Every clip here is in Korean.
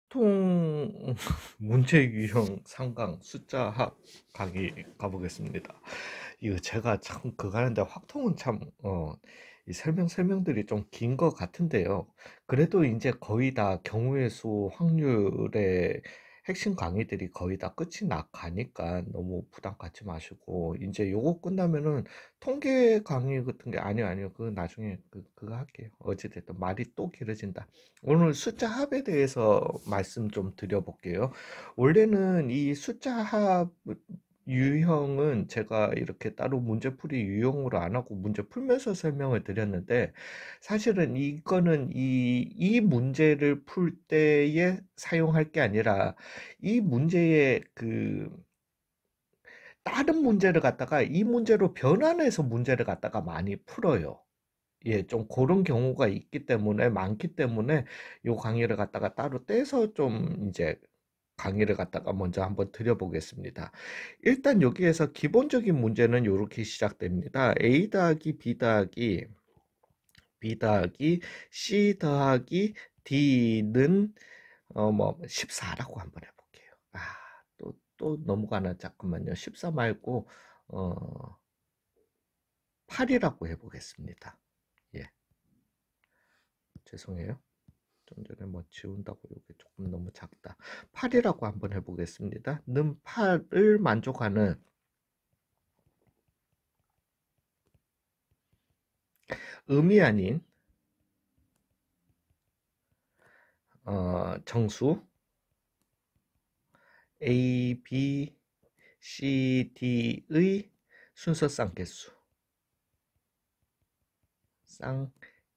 보통 문제 유형 상강 숫자 합 강의 가보겠습니다. 이거 제가 참 그거 하는데 확통은 참 이 설명들이 좀 긴 것 같은데요. 그래도 이제 거의 다 경우의 수 확률의 핵심 강의들이 거의 다 끝이 나 가니까 너무 부담 갖지 마시고, 이제 요거 끝나면은 통계 강의 같은 게 아니요 그거 나중에 그거 할게요. 어찌됐든 말이 또 길어진다. 오늘 숫자 합에 대해서 말씀 좀 드려볼게요. 원래는 이 숫자 합 유형은 제가 이렇게 따로 문제풀이 유형으로 안 하고 문제 풀면서 설명을 드렸는데, 사실은 이거는 이 문제를 풀 때에 사용할 게 아니라 이 문제의 다른 문제를 갖다가 이 문제로 변환해서 문제를 갖다가 많이 풀어요. 예, 좀 그런 경우가 있기 때문에, 많기 때문에 요 강의를 갖다가 따로 떼서 좀 이제 강의를 갖다가 먼저 한번 드려보겠습니다. 일단 여기에서 기본적인 문제는 이렇게 시작됩니다. A 더하기 B 더하기 C 더하기 D는 뭐 14라고 한번 해볼게요. 또 넘어가나? 잠깐만요. 14 말고 8이라고 해보겠습니다. 예, 죄송해요. 좀 전에 뭐 지운다고 이게 조금 너무 작다. 8이라고 한번 해보겠습니다. 는 8을 만족하는 음이 아닌 정수 A, B, C, D의 순서 쌍개수.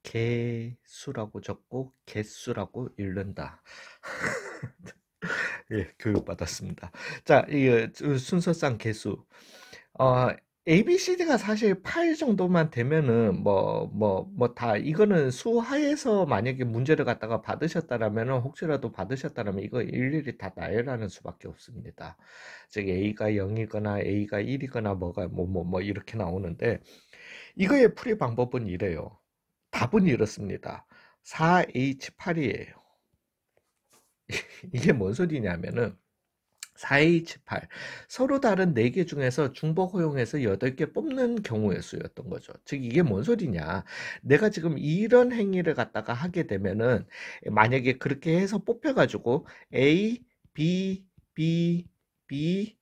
쌍개수라고 적고 개수라고 읽는다. 예, 교육받았습니다. 자, 이 순서상 개수. 어, ABCD가 사실 8 정도만 되면은 다 이거는 수하에서 만약에 문제를 갖다가 받으셨다라면은, 혹시라도 받으셨다라면 이거 일일이 다 나열하는 수밖에 없습니다. 즉 A가 0이거나 A가 1이거나 뭐가 이렇게 나오는데, 이거의 풀이 방법은 이래요. 답은 이렇습니다. 4H8이에요. 이게 뭔 소리냐면은 4H8 서로 다른 4개 중에서 중복 허용해서 8개 뽑는 경우의 수였던 거죠. 즉 이게 뭔 소리냐, 내가 지금 이런 행위를 갖다가 하게 되면은, 만약에 그렇게 해서 뽑혀 가지고 A, B, B, B,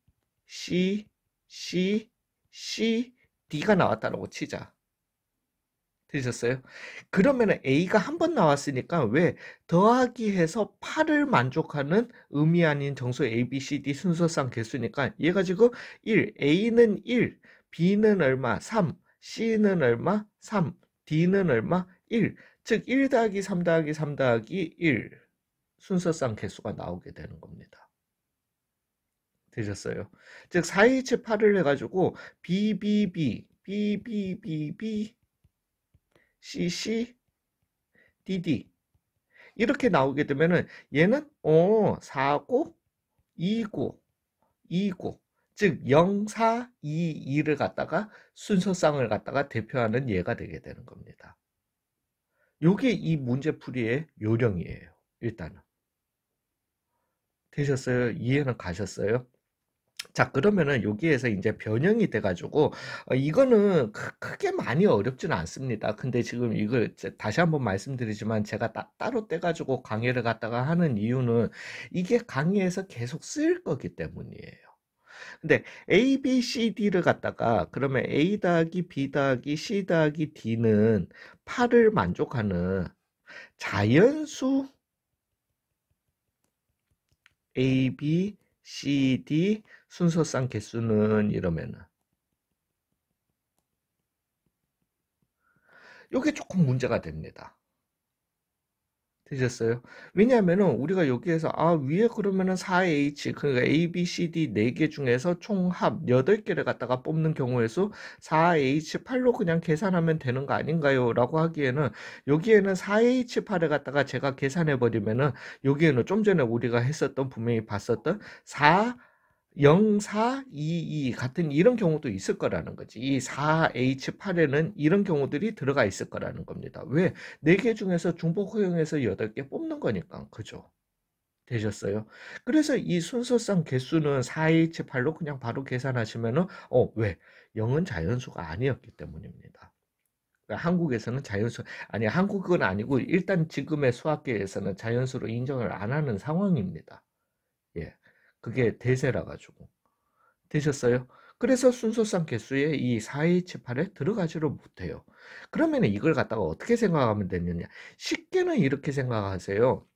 C, C, C, D가 나왔다라고 치자. 되셨어요? 그러면은 A가 한 번 나왔으니까, 왜 더하기 해서 8을 만족하는 의미 아닌 정수 A, B, C, D 순서상 개수니까, 얘가 지금 1, A는 1, B는 얼마? 3, C는 얼마? 3, D는 얼마? 1. 즉 1 더하기 3 더하기 3 더하기 1 순서상 개수가 나오게 되는 겁니다. 되셨어요? 즉 4H8을 해가지고 BBB, BBBB, CC, DD 이렇게 나오게 되면은, 얘는 49, 29, 29, 즉 0, 4, 2, 2를 갖다가 순서상을 갖다가 대표하는 예가 되게 되는 겁니다. 요게 이 문제풀이의 요령이에요. 일단은. 되셨어요? 이해는 가셨어요? 자, 그러면은 여기에서 이제 변형이 돼가지고, 이거는 크게 많이 어렵지는 않습니다. 근데 지금 이걸 다시 한번 말씀드리지만, 제가 따로 떼가지고 강의를 갖다가 하는 이유는, 이게 강의에서 계속 쓰일 거기 때문이에요. 근데 A, B, C, D를 갖다가, 그러면 A 더하기 B 더하기 C 더하기 D는 8을 만족하는 자연수 A, B, C, D 순서상 개수는, 이러면은 요게 조금 문제가 됩니다. 되셨어요? 왜냐하면은 우리가 여기에서 위에 그러면은 4H, 그러니까 A, B, C, D 4개 중에서 총합 8개를 갖다가 뽑는 경우의 수 4H8로 그냥 계산하면 되는 거 아닌가요? 라고 하기에는, 여기에는 4H8을 갖다가 제가 계산해 버리면은, 여기에는 좀 전에 우리가 했었던, 분명히 봤었던 4 0, 4, 2, 2 같은 이런 경우도 있을 거라는 거지. 이 4H8에는 이런 경우들이 들어가 있을 거라는 겁니다. 왜? 4개 중에서 중복 허용해서 8개 뽑는 거니까. 그죠? 되셨어요? 그래서 이 순서상 개수는 4H8로 그냥 바로 계산하시면은 왜? 0은 자연수가 아니었기 때문입니다. 그러니까 한국에서는 자연수 아니 한국은 아니고 일단 지금의 수학계에서는 자연수로 인정을 안 하는 상황입니다. 예. 그게 대세라 가지고. 되셨어요? 그래서 순서상 개수에 이 4H8에 들어가지를 못해요. 그러면 이걸 갖다가 어떻게 생각하면 되느냐? 쉽게는 이렇게 생각하세요.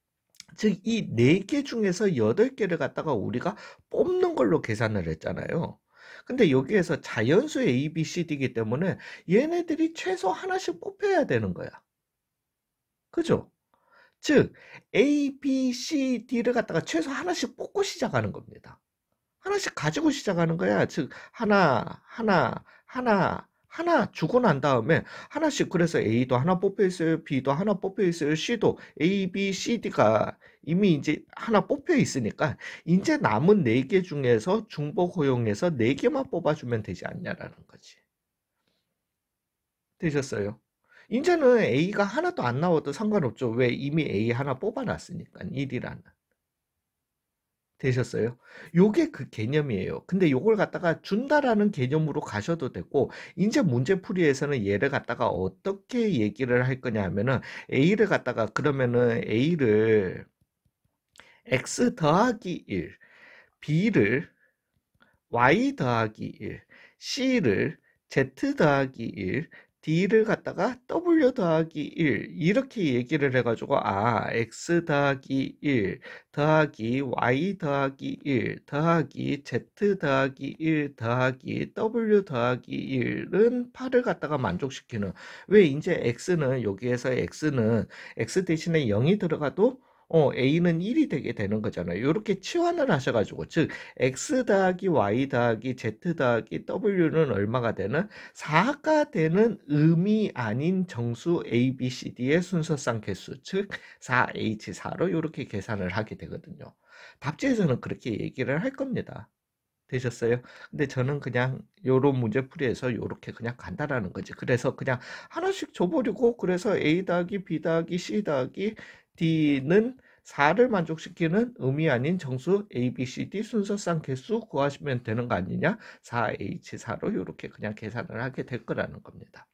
즉, 이 4개 중에서 8개를 갖다가 우리가 뽑는 걸로 계산을 했잖아요. 근데 여기에서 자연수 A, B, C, D이기 때문에 얘네들이 최소 하나씩 뽑혀야 되는 거야. 그죠? 즉, A, B, C, D를 갖다가 최소 하나씩 뽑고 시작하는 겁니다. 하나씩 가지고 시작하는 거야. 즉 하나, 하나, 하나, 하나 주고 난 다음에 하나씩 그래서 A도 하나 뽑혀 있어요. B도 하나 뽑혀 있어요. C도 A, B, C, D가 이미 이제 하나 뽑혀 있으니까 이제 남은 4개 중에서 중복 허용해서 4개만 뽑아주면 되지 않냐라는 거지. 되셨어요? 이제는 A가 하나도 안 나와도 상관없죠. 왜? 이미 A 하나 뽑아놨으니까 1이라는. 되셨어요? 요게 그 개념이에요. 근데 요걸 갖다가 준다라는 개념으로 가셔도 되고, 이제 문제풀이에서는 얘를 갖다가 어떻게 얘기를 할 거냐 하면은, A를 갖다가, 그러면은 A를 X 더하기 1, B를 Y 더하기 1, C를 Z 더하기 1, D를 갖다가 W 더하기 1 이렇게 얘기를 해가지고 X 더하기 1 더하기 Y 더하기 1 더하기 Z 더하기 1 더하기 W 더하기 1은 8을 갖다가 만족시키는 왜 이제 X는 여기에서 X는 X 대신에 0이 들어가도 A는 1이 되게 되는 거잖아요. 이렇게 치환을 하셔가지고 즉 X 더하기 Y 더하기 Z 더하기 W는 얼마가 되는? 4가 되는 음이 아닌 정수 A, B, C, D의 순서상 개수, 즉 4H4로 이렇게 계산을 하게 되거든요. 답지에서는 그렇게 얘기를 할 겁니다. 되셨어요? 근데 저는 그냥 요런 문제풀이에서 요렇게 그냥 간다라는 거지. 그래서 그냥 하나씩 줘버리고 그래서 A 더하기 B 더하기 C 더하기 D는 4를 만족시키는 의미 아닌 정수 A, B, C, D 순서상 개수 구하시면 되는 거 아니냐? 4H4로 이렇게 그냥 계산을 하게 될 거라는 겁니다.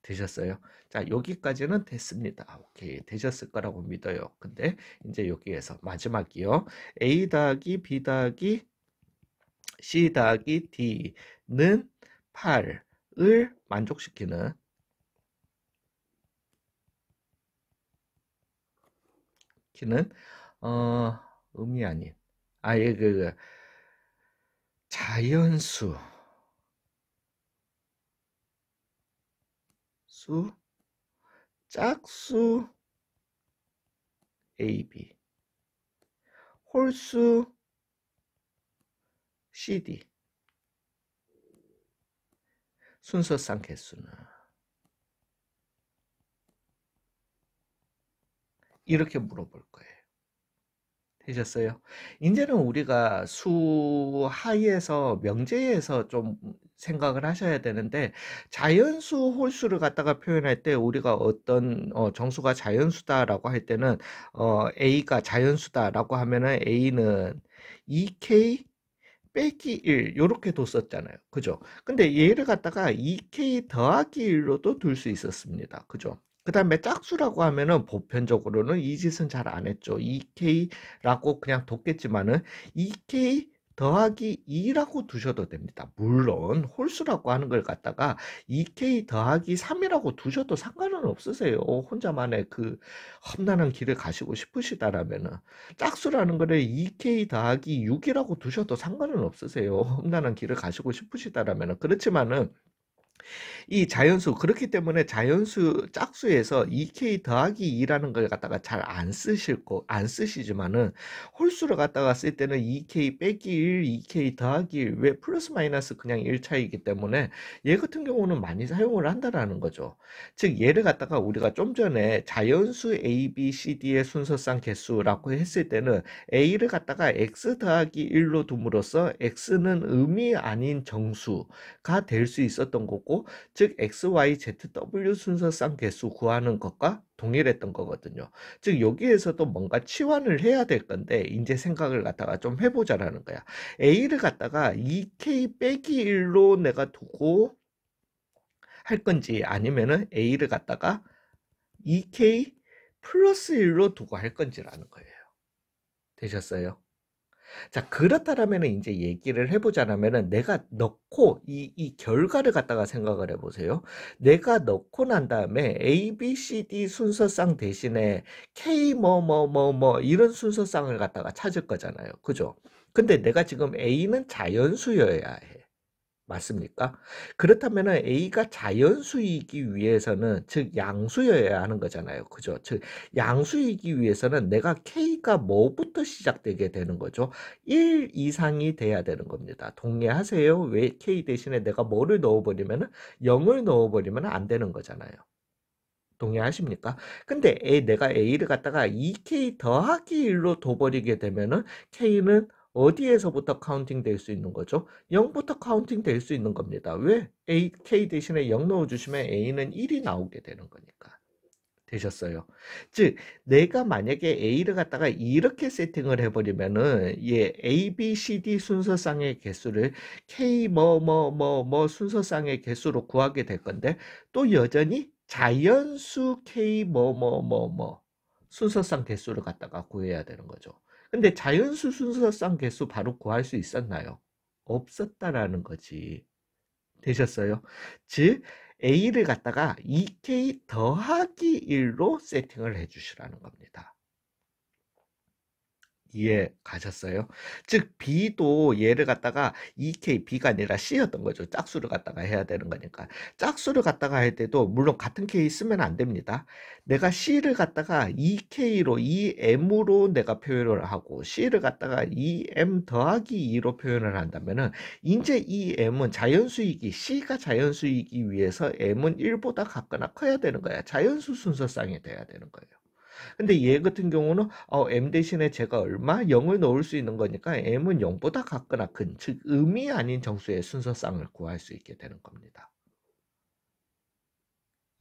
되셨어요? 자, 여기까지는 됐습니다. 오케이. 되셨을 거라고 믿어요. 근데 이제 여기에서 마지막이요. A 더하기 B 더하기 C 더하기 D는 8을 만족시키는 음이 아닌 아예 자연수 짝수 AB 홀수 CD 순서상 개수는 이렇게 물어볼 거예요. 되셨어요? 이제는 우리가 수하에서 명제에서 좀 생각을 하셔야 되는데 자연수 홀수를 갖다가 표현할 때 우리가 어떤 정수가 자연수다라고 할 때는 A가 자연수다라고 하면은 A는 2K 빼기 1 요렇게 뒀었잖아요. 그죠? 근데 얘를 갖다가 2K 더하기 1로도 둘 수 있었습니다. 그죠? 그 다음에 짝수라고 하면은 보편적으로는 이 짓은 잘 안 했죠. 2K라고 그냥 뒀겠지만은 2K 더하기 2라고 두셔도 됩니다. 물론 홀수라고 하는 걸 갖다가 2K 더하기 3이라고 두셔도 상관은 없으세요. 혼자만의 그 험난한 길을 가시고 싶으시다라면은 짝수라는 거를 2K 더하기 6이라고 두셔도 상관은 없으세요. 험난한 길을 가시고 싶으시다라면은 그렇지만은 이 자연수 그렇기 때문에 자연수 짝수에서 2k 더하기 2라는 걸 갖다가 잘 안 쓰시지만은 홀수를 갖다가 쓸 때는 2k 빼기 1, 2k 더하기 1, 왜 플러스 마이너스 그냥 1 차이기 때문에 얘 같은 경우는 많이 사용을 한다라는 거죠. 즉 얘를 갖다가 우리가 좀 전에 자연수 a, b, c, d의 순서상 개수라고 했을 때는 a를 갖다가 x 더하기 1로 둠으로써 x는 의미 아닌 정수가 될 수 있었던 거고, 즉 x, y, z, w 순서상 개수 구하는 것과 동일했던 거거든요. 즉 여기에서도 뭔가 치환을 해야 될 건데 이제 생각을 갖다가 좀 해보자라는 거야. a를 갖다가 2k 빼기 1로 내가 두고 할 건지, 아니면은 a를 갖다가 2k 플러스 1로 두고 할 건지라는 거예요. 되셨어요? 자, 그렇다라면 이제 얘기를 해보자면은 내가 넣고 이 결과를 갖다가 생각을 해보세요. 내가 넣고 난 다음에 A, B, C, D 순서상 대신에 K 이런 순서상을 갖다가 찾을 거잖아요. 그죠? 근데 내가 지금 A는 자연수여야 해. 맞습니까? 그렇다면은 A가 자연수이기 위해서는, 즉 양수여야 하는 거잖아요. 그죠? 즉 양수이기 위해서는 내가 K가 뭐부터 시작되게 되는 거죠? 1 이상이 돼야 되는 겁니다. 동의하세요? 왜 K 대신에 내가 뭐를 넣어버리면은 0을 넣어버리면 안 되는 거잖아요. 동의하십니까? 근데 내가 A를 갖다가 2K 더하기 1로 둬버리게 되면은 K는 어디에서부터 카운팅 될 수 있는 거죠? 0부터 카운팅 될 수 있는 겁니다. 왜? K 대신에 0 넣어주시면 A는 1이 나오게 되는 거니까. 되셨어요? 즉, 내가 만약에 A를 갖다가 이렇게 세팅을 해버리면은, A, B, C, D 순서상의 개수를 K 순서상의 개수로 구하게 될 건데, 또 여전히 자연수 K 순서상 개수를 갖다가 구해야 되는 거죠. 근데 자연수 순서상 개수 바로 구할 수 있었나요? 없었다라는 거지. 되셨어요? 즉 A를 갖다가 2K 더하기 1로 세팅을 해 주시라는 겁니다. 이해 가셨어요? 즉 B도 얘를 갖다가 2K, B가 아니라 C였던 거죠. 짝수를 갖다가 해야 되는 거니까. 짝수를 갖다가 할 때도 물론 같은 K 쓰면 안 됩니다. 내가 C를 갖다가 2K로 2M으로 내가 표현을 하고 C를 갖다가 2M 더하기 2로 표현을 한다면은 이제 이 M은 자연수이기, C가 자연수이기 위해서 M은 1보다 같거나 커야 되는 거야. 자연수 순서상이 돼야 되는 거예요. 근데 얘 같은 경우는 m 대신에 제가 얼마? 0을 넣을 수 있는 거니까 m은 0보다 같거나 큰, 즉 의미 아닌 정수의 순서쌍을 구할 수 있게 되는 겁니다.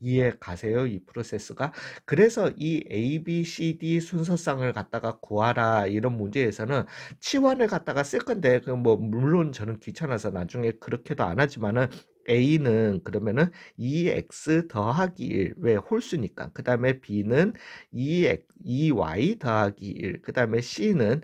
이해 가세요? 이 프로세스가. 그래서 이 A, B, C, D 순서쌍을 갖다가 구하라 이런 문제에서는 치환을 갖다가 쓸 건데, 그 뭐 물론 저는 귀찮아서 나중에 그렇게도 안 하지만은, A는 그러면은 2x 더하기 1, 왜 홀수니까. 그 다음에 B는 2y 더하기 1, 그 다음에 C는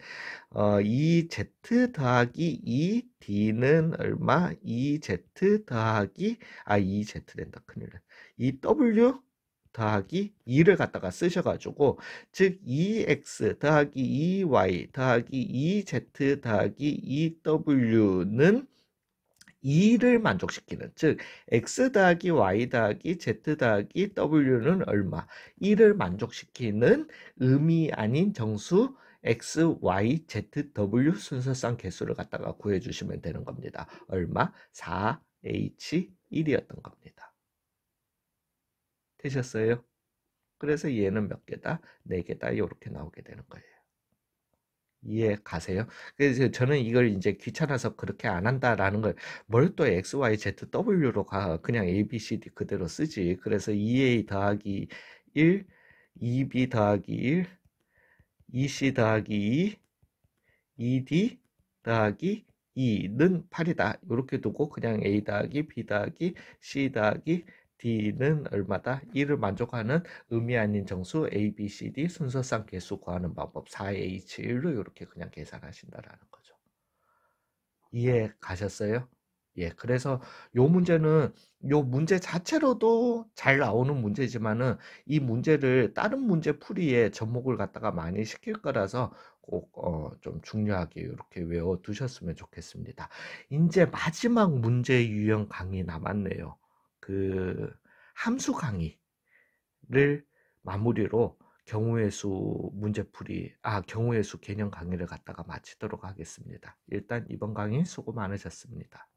2z 더하기 2, D는 얼마? 2z 더하기 2z 된다. 큰일 나. 이 W 더하기 2를 갖다가 쓰셔가지고, 즉 2x 더하기 2y 더하기 2z 더하기 2w는 2를 만족시키는, 즉 x 더하기 y 더하기 z 더하기 w는 얼마? 2를 만족시키는 의미 아닌 정수 x, y, z, w 순서상 개수를 갖다가 구해주시면 되는 겁니다. 얼마? 4h 1이었던 겁니다. 되셨어요? 그래서 얘는 몇 개다? 4개다. 이렇게 나오게 되는 거예요. 이해 가세요? 그래서 저는 이걸 이제 귀찮아서 그렇게 안 한다라는 걸, 뭘 또 X, Y, Z, W로 가. 그냥 A, B, C, D 그대로 쓰지. 그래서 2A 더하기 1, 2B 더하기 1, 2C 더하기 2, 2D 더하기 2는 8이다. 이렇게 두고 그냥 A 더하기 B 더하기 C 더하기 D는 얼마다? 1을 만족하는 의미 아닌 정수 A, B, C, D 순서상 개수 구하는 방법 4H1로 이렇게 그냥 계산하신다라는 거죠. 이해 가셨어요? 예, 그래서 요 문제는, 요 문제 자체로도 잘 나오는 문제지만은 이 문제를 다른 문제 풀이에 접목을 갖다가 많이 시킬 거라서 꼭 좀 중요하게 이렇게 외워 두셨으면 좋겠습니다. 이제 마지막 문제 유형 강의 남았네요. 그 함수 강의를 마무리로 경우의 수 문제풀이, 경우의 수 개념 강의를 갖다가 마치도록 하겠습니다. 일단 이번 강의 수고 많으셨습니다.